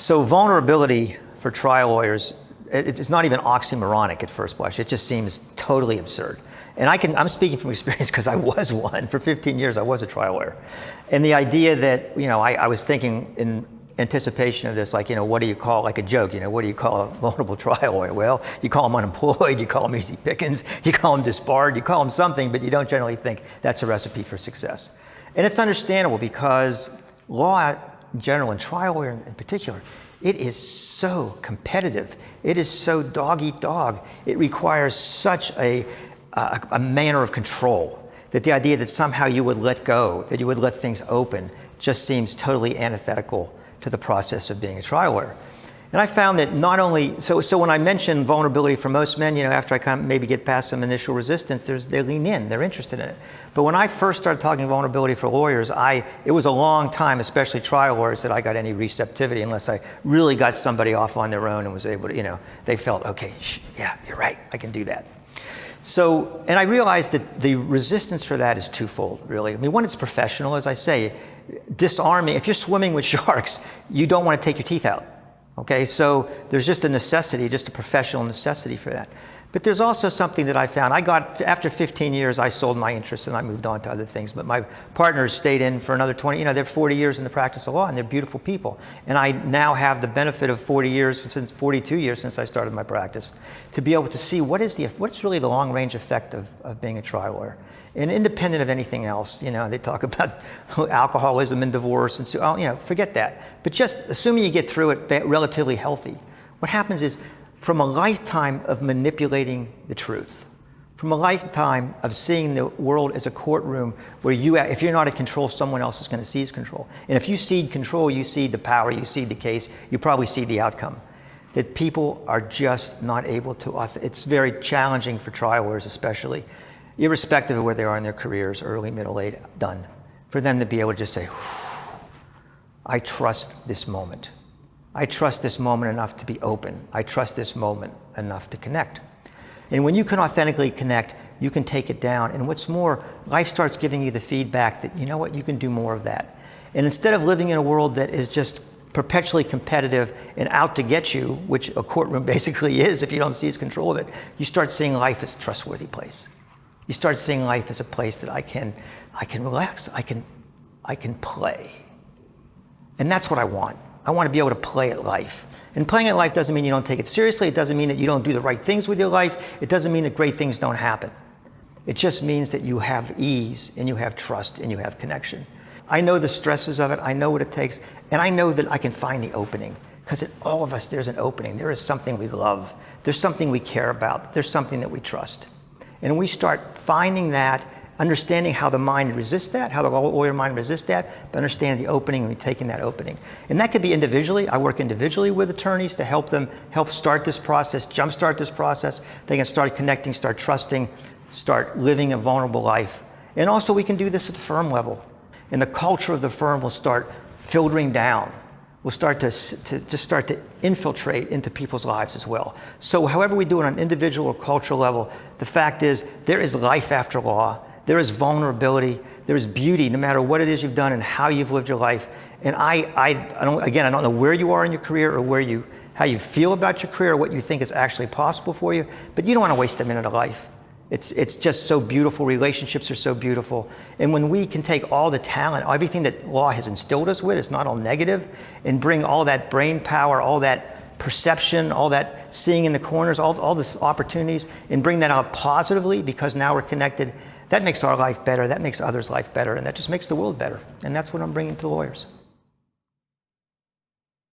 So vulnerability for trial lawyers, it's not even oxymoronic at first blush. It just seems totally absurd. And I'm speaking from experience because I was one. For 15 years, I was a trial lawyer. And the idea that, I was thinking in anticipation of this, like, what do you call, like a joke, what do you call a vulnerable trial lawyer? Well, you call them unemployed, you call them easy pickings, you call them disbarred, you call them something, but you don't generally think that's a recipe for success. And it's understandable because law in general, and trial lawyer in particular, it is so competitive. It is so dog eat dog. It requires such a manner of control that the idea that somehow you would let go, that you would let things open, just seems totally antithetical to the process of being a trial lawyer. And I found that not only, so when I mention vulnerability for most men, after I kind of maybe get past some initial resistance, they lean in, they're interested in it. But when I first started talking vulnerability for lawyers, it was a long time, especially trial lawyers, that I got any receptivity unless I really got somebody off on their own and was able to, they felt, okay, yeah, you're right, I can do that. So, and I realized that the resistance for that is twofold, really. I mean, one, it's professional, as I say, disarming. If you're swimming with sharks, you don't want to take your teeth out. Okay, so there's just a necessity, just a professional necessity for that. But there's also something that I found. After 15 years, I sold my interest and I moved on to other things. But my partners stayed in for another 20, they're 40 years in the practice of law and they're beautiful people. And I now have the benefit of 42 years since I started my practice, to be able to see what's really the long range effect of being a trial lawyer. And independent of anything else, they talk about alcoholism and divorce and so, forget that. But just assuming you get through it relatively healthy, what happens is, from a lifetime of manipulating the truth, from a lifetime of seeing the world as a courtroom where if you're not in control, someone else is going to seize control. And if you cede control, you cede the power, you cede the case, you probably cede the outcome. That people are just not able to, it's very challenging for trial lawyers especially, irrespective of where they are in their careers, early, middle, late, done, for them to be able to just say, I trust this moment. I trust this moment enough to be open. I trust this moment enough to connect. And when you can authentically connect, you can take it down. And what's more, life starts giving you the feedback that, you can do more of that. And instead of living in a world that is just perpetually competitive and out to get you, which a courtroom basically is if you don't seize control of it, you start seeing life as a trustworthy place. You start seeing life as a place that I can relax, I can play. And that's what I want. I want to be able to play at life. And playing at life doesn't mean you don't take it seriously. It doesn't mean that you don't do the right things with your life. It doesn't mean that great things don't happen. It just means that you have ease and you have trust and you have connection. I know the stresses of it. I know what it takes. And I know that I can find the opening. Because in all of us, there's an opening. There is something we love. There's something we care about. There's something that we trust. And we start finding that, understanding how the mind resists that, how the lawyer mind resists that, but understanding the opening and taking that opening. And that could be individually. I work individually with attorneys to help them start this process, jumpstart this process. They can start connecting, start trusting, start living a vulnerable life. And also we can do this at the firm level. And the culture of the firm will start filtering down. Will start to infiltrate into people's lives as well. So however we do it on an individual or cultural level, the fact is there is life after law. There is vulnerability. There is beauty, no matter what it is you've done and how you've lived your life. And I don't know where you are in your career or how you feel about your career or what you think is actually possible for you, but you don't want to waste a minute of life. It's just so beautiful. Relationships are so beautiful. And when we can take all the talent, everything that law has instilled us with, it's not all negative, and bring all that brain power, all that perception, all that seeing in the corners, all these opportunities, and bring that out positively because now we're connected, that makes our life better, that makes others' life better, and that just makes the world better. And that's what I'm bringing to lawyers.